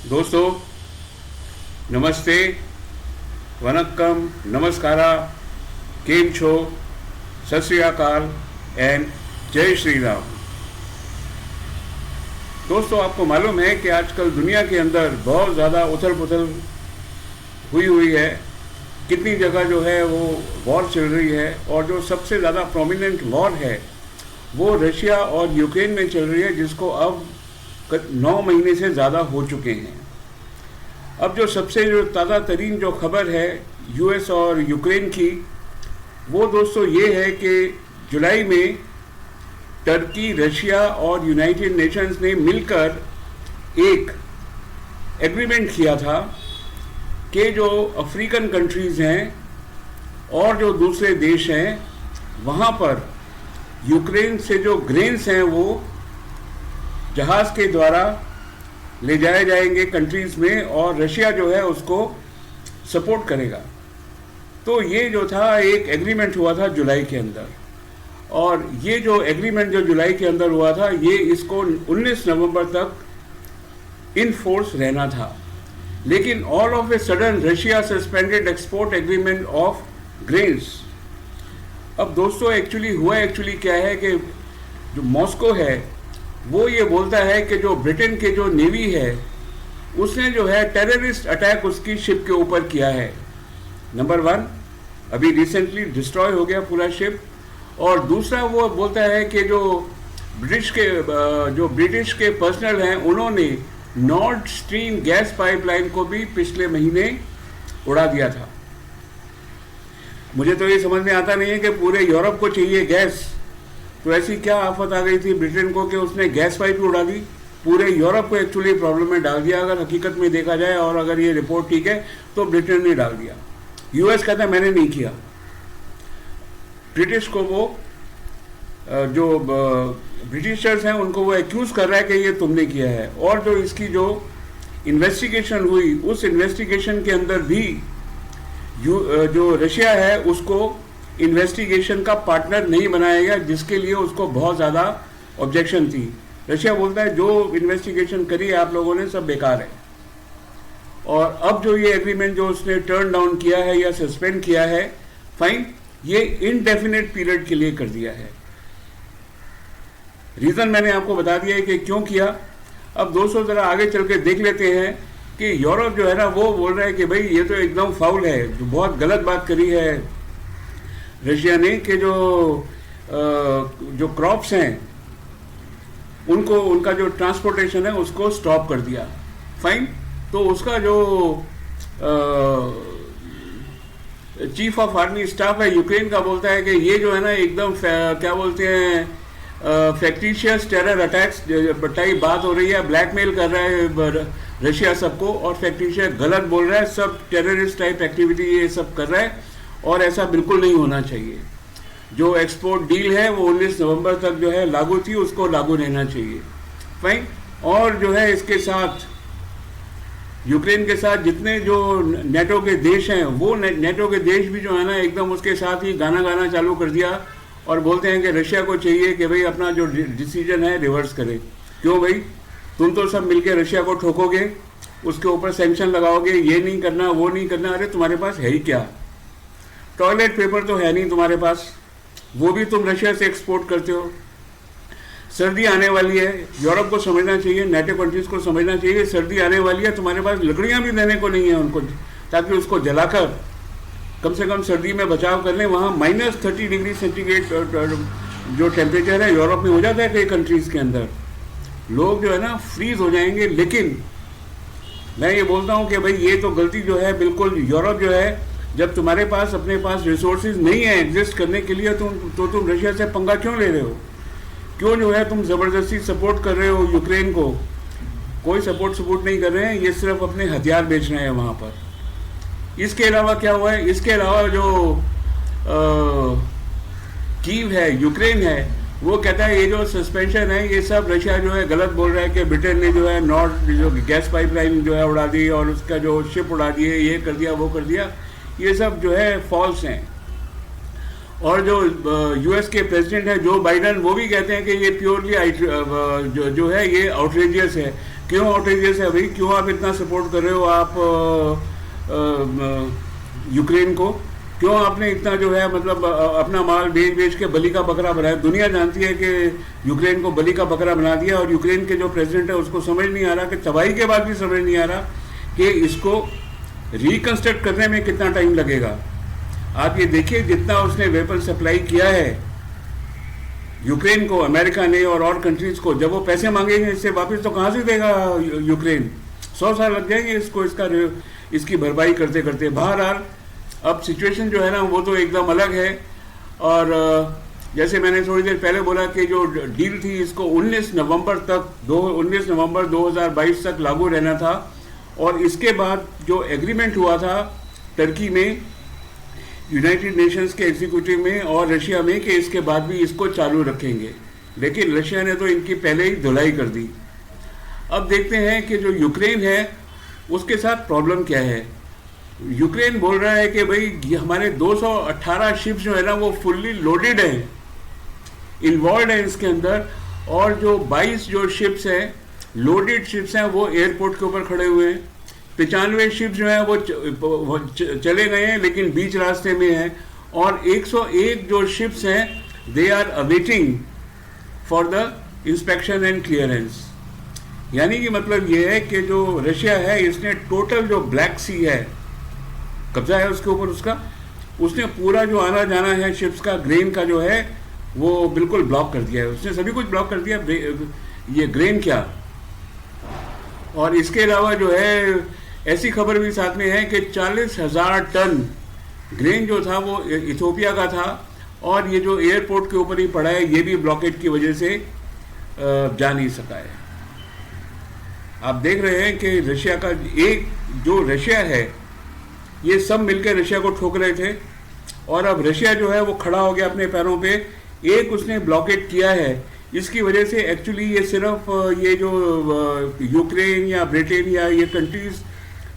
दोस्तों नमस्ते, वनक्कम, नमस्कारा, केम छो, सत श्री अकाल एंड जय श्री राम। दोस्तों, आपको मालूम है कि आजकल दुनिया के अंदर बहुत ज़्यादा उथल पुथल हुई है। कितनी जगह जो है वो वॉर चल रही है, और जो सबसे ज़्यादा प्रोमिनेंट वॉर है वो रशिया और यूक्रेन में चल रही है, जिसको अब 9 महीने से ज़्यादा हो चुके हैं। अब जो सबसे ताज़ा तरीन जो खबर है यूएस और यूक्रेन की, वो दोस्तों ये है कि जुलाई में टर्की, रशिया और यूनाइटेड नेशंस ने मिलकर एक एग्रीमेंट किया था कि जो अफ्रीकन कंट्रीज़ हैं और जो दूसरे देश हैं, वहाँ पर यूक्रेन से जो ग्रेन्स हैं वो जहाज़ के द्वारा ले जाए जाएंगे कंट्रीज़ में, और रशिया जो है उसको सपोर्ट करेगा। तो ये जो था एक एग्रीमेंट हुआ था जुलाई के अंदर, और ये जो एग्रीमेंट जो जुलाई के अंदर हुआ था, ये इसको 19 नवंबर तक इन फोर्स रहना था। लेकिन all of a sudden Russia suspended export agreement of grains. अब दोस्तों एक्चुअली क्या है कि जो मॉस्को है वो ये बोलता है कि जो ब्रिटेन के जो नेवी है उसने जो है टेररिस्ट अटैक उसकी शिप के ऊपर किया है। नंबर 1, अभी रिसेंटली डिस्ट्रॉय हो गया पूरा शिप। और दूसरा वो बोलता है कि जो ब्रिटिश के पर्सनल हैं, उन्होंने नॉर्थ स्ट्रीम गैस पाइपलाइन को भी पिछले महीने उड़ा दिया था। मुझे तो ये समझ में आता नहीं है कि पूरे यूरोप को चाहिए गैस, तो ऐसी क्या आफत आ गई थी ब्रिटेन को कि उसने गैस पाइप उड़ा दी। पूरे यूरोप को एक्चुअली प्रॉब्लम में डाल दिया, अगर हकीकत में देखा जाए, और अगर ये रिपोर्ट ठीक है तो ब्रिटेन ने डाल दिया। यूएस कहता है मैंने नहीं किया। ब्रिटिश को वो जो ब्रिटिशर्स हैं उनको वो एक्यूज कर रहा है कि ये तुमने किया है। और जो इसकी जो इन्वेस्टिगेशन हुई, उस इन्वेस्टिगेशन के अंदर भी जो रशिया है उसको इन्वेस्टिगेशन का पार्टनर नहीं बनाया गया, जिसके लिए उसको बहुत ज़्यादा ऑब्जेक्शन थी। रशिया बोलता है जो इन्वेस्टिगेशन करी आप लोगों ने सब बेकार है। और अब जो ये एग्रीमेंट जो उसने टर्न डाउन किया है या सस्पेंड किया है, फाइन, ये इनडेफिनेट पीरियड के लिए कर दिया है। रीज़न मैंने आपको बता दिया है कि क्यों किया। अब दोस्तों ज़रा आगे चल के देख लेते हैं कि यूरोप जो है ना वो बोल रहा है कि भाई ये तो एकदम फाउल है, जो बहुत गलत बात करी है रशिया ने कि जो क्रॉप्स हैं उनको, उनका जो ट्रांसपोर्टेशन है उसको स्टॉप कर दिया। फाइन, तो उसका जो चीफ ऑफ आर्मी स्टाफ है यूक्रेन का बोलता है कि ये जो है ना एकदम क्या बोलते हैं फैक्टिशियस टेरर अटैक्स टाइप बात हो रही है, ब्लैकमेल कर रहा है रशिया सबको, और फैक्टिशियस गलत बोल रहा है, सब टेररिस्ट टाइप एक्टिविटी ये सब कर रहा है, और ऐसा बिल्कुल नहीं होना चाहिए। जो एक्सपोर्ट डील है वो 19 नवंबर तक जो है लागू थी, उसको लागू रहना चाहिए। फाइन, और जो है इसके साथ यूक्रेन के साथ जितने जो नेटो के देश हैं, वो नेटो के देश भी जो है ना एकदम उसके साथ ही गाना चालू कर दिया, और बोलते हैं कि रशिया को चाहिए कि भाई अपना जो डिसीजन है रिवर्स करे। क्यों भाई, तुम तो सब मिलके रशिया को ठोकोगे, उसके ऊपर सैंक्शन लगाओगे, ये नहीं करना वो नहीं करना। अरे तुम्हारे पास है ही क्या? टॉयलेट पेपर तो है नहीं तुम्हारे पास, वो भी तुम रशिया से एक्सपोर्ट करते हो। सर्दी आने वाली है, यूरोप को समझना चाहिए, नेटो कंट्रीज को समझना चाहिए, सर्दी आने वाली है, तुम्हारे पास लकड़ियाँ भी देने को नहीं है उनको, ताकि उसको जलाकर कम से कम सर्दी में बचाव कर लें। वहाँ -30 डिग्री सेंटीग्रेड जो टेम्परेचर है यूरोप में हो जाता है कई कंट्रीज़ के अंदर, लोग जो है ना फ्रीज हो जाएंगे। लेकिन मैं ये बोलता हूँ कि भाई ये तो गलती जो है बिल्कुल यूरोप जो है, जब तुम्हारे पास अपने पास रिसोर्सेज नहीं है एग्जिस्ट करने के लिए, तुम रशिया से पंगा क्यों ले रहे हो? क्यों जो है तुम ज़बरदस्ती सपोर्ट कर रहे हो यूक्रेन को? कोई सपोर्ट नहीं कर रहे हैं, ये सिर्फ अपने हथियार बेच रहे हैं वहाँ पर। इसके अलावा क्या हुआ है? इसके अलावा जो कीव है, यूक्रेन है, वो कहता है ये जो सस्पेंशन है ये सब रशिया जो है गलत बोल रहा है कि ब्रिटेन ने जो है नॉर्थ जो गैस पाइपलाइन जो है उड़ा दी, और उसका जो शिप उड़ा दिए, ये कर दिया वो कर दिया, ये सब जो है फॉल्स हैं। और जो यूएस के प्रेसिडेंट हैं जो बाइडन, वो भी कहते हैं कि ये प्योरली जो है ये आउटरेजियस है। क्यों आउटेजेस है भाई, क्यों आप इतना सपोर्ट कर रहे हो आप यूक्रेन को, क्यों आपने इतना जो है मतलब अपना माल बेच बेच के बलि का बकरा बनाया। दुनिया जानती है कि यूक्रेन को बलि का बकरा बना दिया, और यूक्रेन के जो प्रेसिडेंट है उसको समझ नहीं आ रहा, कि तबाही के बाद भी समझ नहीं आ रहा कि इसको रिकंस्ट्रक्ट करने में कितना टाइम लगेगा। आप ये देखिए जितना उसने वेपन सप्लाई किया है यूक्रेन को, अमेरिका ने और कंट्रीज को, जब वो पैसे मांगेंगे इससे वापस तो कहाँ से देगा यूक्रेन। 100 साल लग जाएंगे इसको इसकी भरपाई करते करते। बहरहाल अब सिचुएशन जो है ना वो तो एकदम अलग है। और जैसे मैंने थोड़ी देर पहले बोला कि जो डील थी इसको 19 नवंबर 2022 तक लागू रहना था, और इसके बाद जो एग्रीमेंट हुआ था टर्की में, यूनाइटेड नेशंस के एग्जीक्यूटिव में और रशिया में, कि इसके बाद भी इसको चालू रखेंगे, लेकिन रशिया ने तो इनकी पहले ही धुलाई कर दी। अब देखते हैं कि जो यूक्रेन है उसके साथ प्रॉब्लम क्या है। यूक्रेन बोल रहा है कि भाई हमारे 218 शिप्स जो है ना वो फुल्ली लोडेड हैं, इन्वॉल्व है इसके अंदर, और जो 22 जो शिप्स हैं लोडेड शिप्स हैं वो एयरपोर्ट के ऊपर खड़े हुए हैं। 95 शिप्स जो हैं वो चले गए हैं लेकिन बीच रास्ते में हैं, और 101 जो शिप्स हैं they are awaiting for the inspection and clearance. यानी कि मतलब ये है कि जो रशिया है इसने टोटल जो ब्लैक सी है, कब्जा है उसके ऊपर उसका, उसने पूरा जो आना जाना है शिप्स का, ग्रेन का जो है वो बिल्कुल ब्लॉक कर दिया है, उसने सभी कुछ ब्लॉक कर दिया, ये ग्रेन क्या। और इसके अलावा जो है ऐसी खबर भी साथ में है कि 40,000 टन ग्रेन जो था वो इथोपिया का था, और ये जो एयरपोर्ट के ऊपर ही पड़ा है ये भी ब्लॉकेट की वजह से जा नहीं सका है। आप देख रहे हैं कि रशिया का एक जो रशिया है ये सब मिलकर रशिया को ठोक रहे थे, और अब रशिया जो है वो खड़ा हो गया अपने पैरों पे। एक उसने ब्लॉकेट किया है, इसकी वजह से एक्चुअली ये सिर्फ ये जो यूक्रेन या ब्रिटेन या ये कंट्रीज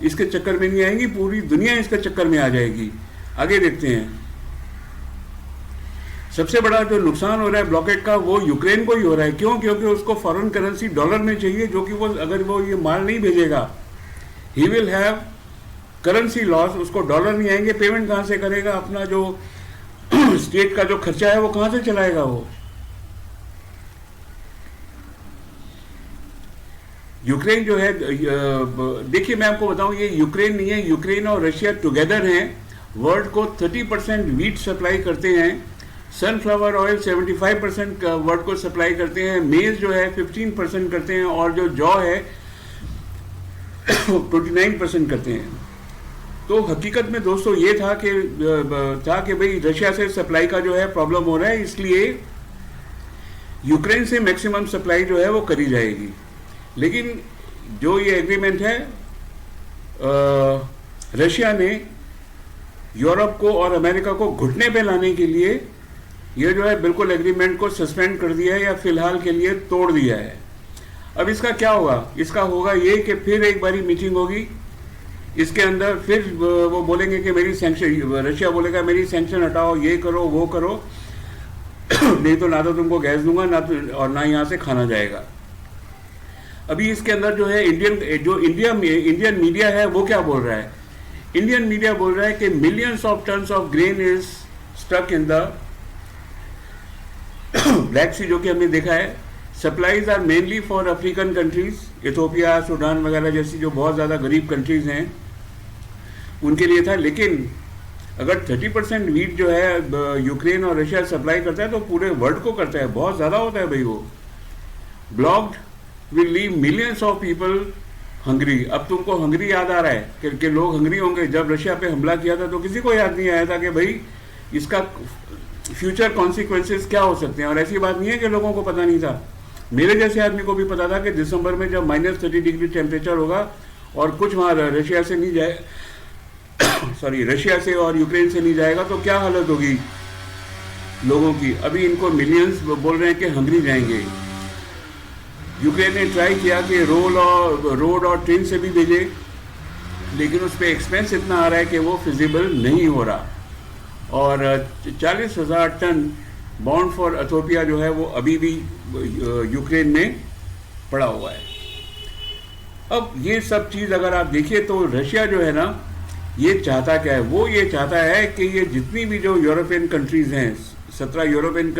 इसके चक्कर में नहीं आएंगी, पूरी दुनिया इसके चक्कर में आ जाएगी। आगे देखते हैं। सबसे बड़ा जो नुकसान हो रहा है ब्लॉकेट का वो यूक्रेन को ही हो रहा है। क्यों? क्योंकि उसको फॉरेन करेंसी डॉलर में चाहिए, जो कि वो अगर वो ये माल नहीं भेजेगा he will have currency loss, उसको डॉलर नहीं आएंगे, पेमेंट कहाँ से करेगा, अपना जो स्टेट का जो खर्चा है वो कहाँ से चलाएगा वो। यूक्रेन जो है, देखिए मैं आपको बताऊं, ये यूक्रेन नहीं है, यूक्रेन और रशिया टुगेदर हैं वर्ल्ड को 30% वीट सप्लाई करते हैं, सनफ्लावर ऑयल 75% वर्ल्ड को सप्लाई करते हैं, मेज जो है 15% करते हैं, और जो जौ है 29% करते हैं। तो हकीकत में दोस्तों ये था कि भाई रशिया से सप्लाई का जो है प्रॉब्लम हो रहा है, इसलिए यूक्रेन से मैक्सिमम सप्लाई जो है वो करी जाएगी। लेकिन जो ये एग्रीमेंट है रशिया ने यूरोप को और अमेरिका को घुटने पे लाने के लिए ये जो है बिल्कुल एग्रीमेंट को सस्पेंड कर दिया है, या फिलहाल के लिए तोड़ दिया है। अब इसका क्या होगा? इसका होगा ये कि फिर एक बारी मीटिंग होगी, इसके अंदर फिर वो बोलेंगे कि मेरी सैंक्शन, रशिया बोलेगा मेरी सैंक्शन हटाओ, ये करो वो करो, नहीं तो ना तो तुमको गैस दूंगा ना तो, और ना यहाँ से खाना जाएगा। अभी इसके अंदर जो है इंडियन मीडिया है वो क्या बोल रहा है? इंडियन मीडिया बोल रहा है कि millions of tons of grain is stuck in the Black Sea, जो कि हमने देखा है। Supplies are mainly for African countries, Ethiopia, Sudan वगैरह जैसी जो बहुत ज़्यादा गरीब कंट्रीज हैं उनके लिए था। लेकिन अगर 30% वीट जो है यूक्रेन और रशिया सप्लाई करता है तो पूरे वर्ल्ड को करता है, बहुत ज़्यादा होता है भाई वो। Blocked will leave millions of people Hungary. अब तुमको हंगरी याद आ रहा है कि लोग हंगरी होंगे। जब रशिया पे हमला किया था तो किसी को याद नहीं आया था कि भाई इसका फ्यूचर कॉन्सिक्वेंसेस क्या हो सकते हैं। और ऐसी बात नहीं है कि लोगों को पता नहीं था, मेरे जैसे आदमी को भी पता था कि दिसंबर में जब -30 डिग्री टेम्परेचर होगा और कुछ वहाँ रशिया से नहीं जाए रशिया से और यूक्रेन से नहीं जाएगा तो क्या हालत होगी लोगों की। अभी इनको मिलियंस बोल रहे हैं कि हंगरी जाएंगे। यूक्रेन ने ट्राई किया कि रोड और ट्रेन से भी भेजे, लेकिन उस पर एक्सपेंस इतना आ रहा है कि वो फिजिबल नहीं हो रहा। और 40,000 टन बॉन्ड फॉर इथोपिया जो है वो अभी भी यूक्रेन में पड़ा हुआ है। अब ये सब चीज़ अगर आप देखिए तो रशिया जो है ना, ये चाहता क्या है, वो ये चाहता है कि ये जितनी भी जो यूरोपियन कंट्रीज़ हैं, 17 यूरोपियन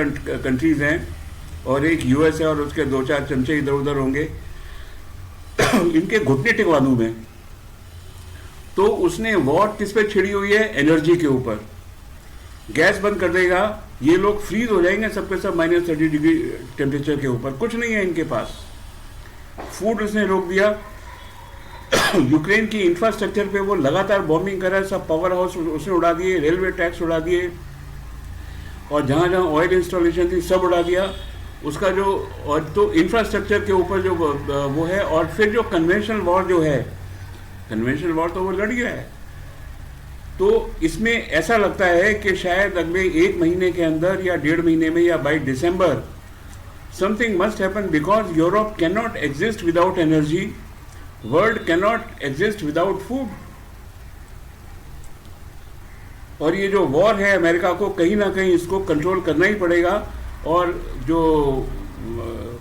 कंट्रीज़ हैं और एक यूएस है और उसके 2-4 चमचे इधर उधर होंगे, इनके घुटने टिकवा दूं मैं। तो उसने वॉर किस पे छिड़ी हुई है? एनर्जी के ऊपर। गैस बंद कर देगा, ये लोग फ्रीज हो जाएंगे सबके सब -30 डिग्री टेम्परेचर के ऊपर, कुछ नहीं है इनके पास। फूड उसने रोक दिया। यूक्रेन की इंफ्रास्ट्रक्चर पे वो लगातार बॉम्बिंग कर रहा है, सब पावर हाउस उसने उड़ा दिए, रेलवे ट्रैक्स उड़ा दिए, और जहाँ जहाँ ऑयल इंस्टॉलेशन थी सब उड़ा दिया उसका जो। और तो इंफ्रास्ट्रक्चर के ऊपर जो वो है, और फिर जो कन्वेंशनल वॉर जो है, कन्वेंशनल वॉर तो वो लड़ गया है। तो इसमें ऐसा लगता है कि शायद अगले 1 महीने के अंदर या 1.5 महीने में या by December something must happen, because Europe can not exist without energy, world can not exist without food. और ये जो वॉर है, अमेरिका को कहीं ना कहीं इसको कंट्रोल करना ही पड़ेगा। और जो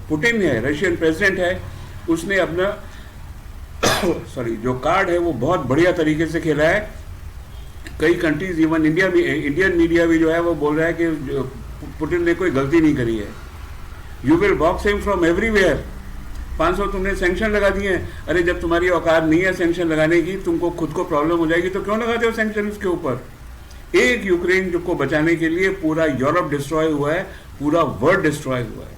पुतिन है, रशियन प्रेसिडेंट है, उसने अपना सॉरी जो कार्ड है वो बहुत बढ़िया तरीके से खेला है। कई कंट्रीज, इवन इंडियन मीडिया भी जो है वो बोल रहा है कि पुतिन ने कोई गलती नहीं करी है। You will box him from everywhere. 500 तुमने सैंक्शन लगा दिए हैं। अरे जब तुम्हारी औकात नहीं है सैंक्शन लगाने की, तुमको खुद को प्रॉब्लम हो जाएगी तो क्यों लगाते हो सैंक्शन उसके ऊपर? एक यूक्रेन को बचाने के लिए पूरा यूरोप डिस्ट्रॉय हुआ है, पूरा वर्ल्ड डिस्ट्रॉय हुआ है।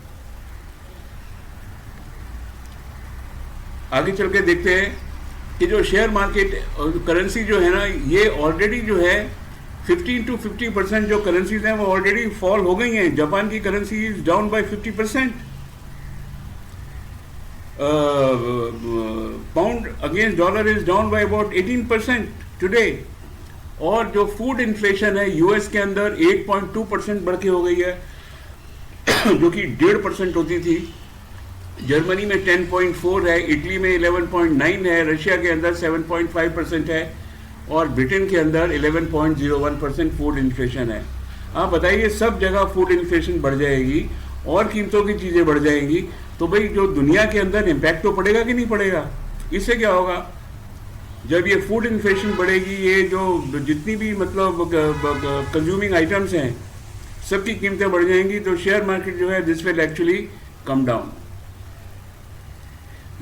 आगे चल के देखते हैं कि जो शेयर मार्केट करेंसी जो है ना, ये ऑलरेडी जो है 15 to 50% जो करेंसीज हैं वो ऑलरेडी फॉल हो गई हैं। जापान की currency is down by 50%, pound against dollar is down by about 18% today. और जो फूड इन्फ्लेशन है यूएस के अंदर 8.2% बढ़ के हो गई है, जो कि 1.5% होती थी। जर्मनी में 10.4 है, इटली में 11.9 है, रशिया के अंदर 7.5% है, और ब्रिटेन के अंदर 11.01% फूड इन्फ्लेशन है। आप बताइए, सब जगह फूड इन्फ्लेशन बढ़ जाएगी और कीमतों की चीज़ें बढ़ जाएंगी, तो भाई जो दुनिया के अंदर इम्पैक्ट तो पड़ेगा कि नहीं पड़ेगा? इससे क्या होगा? जब ये फूड इन्फ्लेशन बढ़ेगी, ये जो जितनी भी मतलब कंज्यूमिंग आइटम्स हैं सबकी कीमतें बढ़ जाएंगी, तो शेयर मार्केट जो है this will actually come down.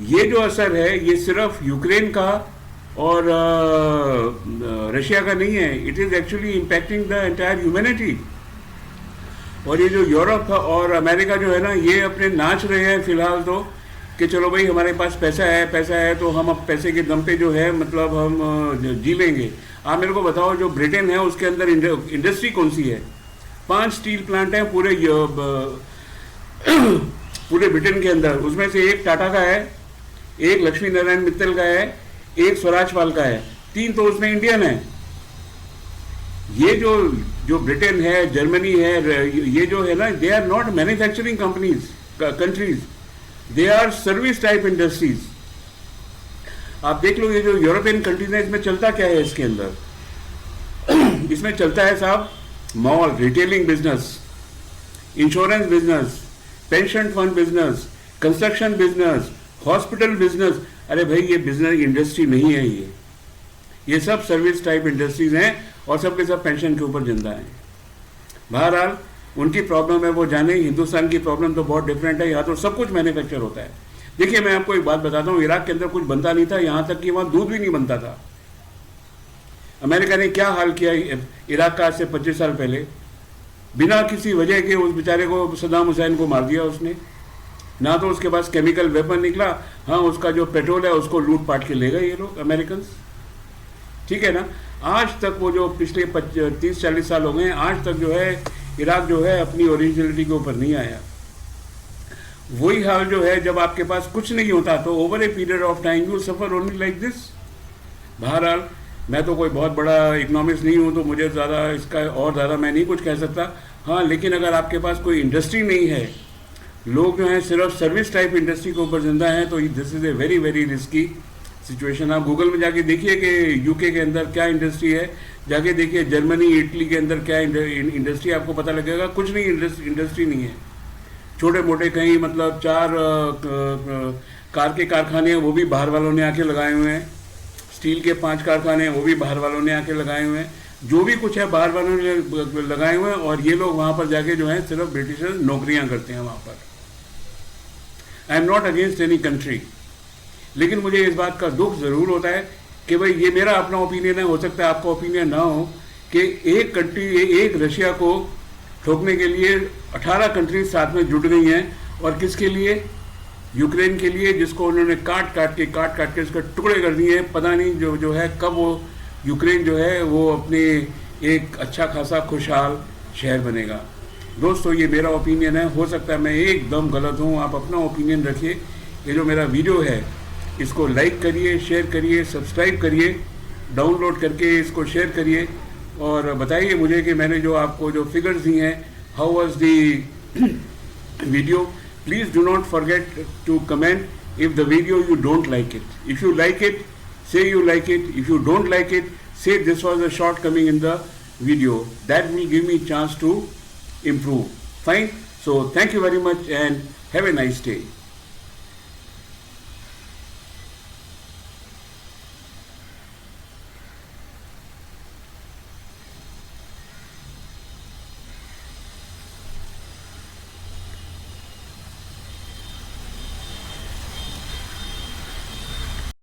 ये जो असर है ये सिर्फ यूक्रेन का और रशिया का नहीं है, it is actually impacting the entire humanity. और ये जो यूरोप और अमेरिका जो है ना, ये अपने नाच रहे हैं फिलहाल तो, कि चलो भाई हमारे पास पैसा है तो हम अब पैसे के दम पे जो है मतलब हम जी लेंगे। आप मेरे को बताओ, जो ब्रिटेन है उसके अंदर इंडस्ट्री कौन सी है? 5 स्टील प्लांट हैं पूरे ब्रिटेन के अंदर, उसमें से एक टाटा का है, एक लक्ष्मी नारायण मित्तल का है, एक स्वराज पाल का है, 3 तो उसमें इंडियन है। ये जो ब्रिटेन है, जर्मनी है, ये जो है ना, they are not manufacturing countries, they are service type industries. आप देख लो, ये जो यूरोपियन कंट्रीज है, इसमें चलता क्या है? इसके अंदर इसमें चलता है साहब mall, retailing business, insurance business, pension fund business, construction business, hospital business. अरे भाई ये बिजनेस इंडस्ट्री नहीं है, ये सब सर्विस टाइप इंडस्ट्रीज हैं, और सबके सब पेंशन के ऊपर जिंदा हैं। बहरहाल उनकी प्रॉब्लम है वो जाने, हिंदुस्तान की प्रॉब्लम तो बहुत डिफरेंट है। यहाँ तो सब कुछ मैन्युफैक्चर होता है। देखिए मैं आपको एक बात बताता हूँ, इराक के अंदर कुछ बनता नहीं था, यहाँ तक कि वहाँ दूध भी नहीं बनता था। अमेरिका ने क्या हाल किया इराक का आज से 25 साल पहले, बिना किसी वजह के उस बेचारे को, सद्दाम हुसैन को मार दिया उसने। ना तो उसके पास केमिकल वेपन निकला, हाँ उसका जो पेट्रोल है उसको लूट पाट के ले गए ये लोग अमेरिकन, ठीक है ना। आज तक वो जो पिछले 30-40 साल हो गए, आज तक जो है इराक जो है अपनी ओरिजिनलिटी के ऊपर नहीं आया। वही हाल जो है जब आपके पास कुछ नहीं होता, तो over a period of time you suffer only like this. बहरहाल मैं तो कोई बहुत बड़ा इकोनॉमिस्ट नहीं हूँ, तो मुझे ज़्यादा इसका और ज़्यादा मैं नहीं कुछ कह सकता। हाँ, लेकिन अगर आपके पास कोई इंडस्ट्री नहीं है, लोग जो हैं सिर्फ सर्विस टाइप इंडस्ट्री के ऊपर जिंदा हैं, तो this is a very very risky situation. आप गूगल में जाके देखिए कि यूके के अंदर क्या इंडस्ट्री है, जाके देखिए जर्मनी, इटली के अंदर क्या इंडस्ट्री, आपको पता लगेगा कुछ नहीं, इंडस्ट्री नहीं है। छोटे मोटे कहीं मतलब 4 कार के कारखाने हैं वो भी बाहर वालों ने आके लगाए हुए हैं, स्टील के 5 कारखाने हैं वो भी बाहर वालों ने आके लगाए हुए हैं, जो भी कुछ है बाहर वालों ने लगाए हुए हैं। और ये लोग वहाँ पर जाके जो है सिर्फ ब्रिटिशर्स नौकरियाँ करते हैं वहाँ पर। I am not against any country, लेकिन मुझे इस बात का दुख ज़रूर होता है कि भाई ये मेरा अपना ओपिनियन है, हो सकता है आपका ओपिनियन ना हो, कि एक कंट्री, एक रशिया को ठोकने के लिए 18 कंट्रीज साथ में जुट गई हैं। और किसके लिए? यूक्रेन के लिए, जिसको उन्होंने काट काट के उसके टुकड़े कर दिए हैं। पता नहीं जो है कब वो यूक्रेन जो है वो अपने एक अच्छा खासा खुशहाल शहर बनेगा। दोस्तों ये मेरा ओपिनियन है, हो सकता है मैं एकदम गलत हूँ, आप अपना ओपिनियन रखिए। ये जो मेरा वीडियो है इसको लाइक करिए, शेयर करिए, सब्सक्राइब करिए, डाउनलोड करके इसको शेयर करिए और बताइए मुझे कि मैंने जो आपको जो फिगर्स दी हैं, how was the video. Please do not forget to comment if the video you don't like it. If you like it, say you like it. If you don't like it, say this was a shortcoming in the video. That will give me a chance to improve. Fine. So thank you very much and have a nice day.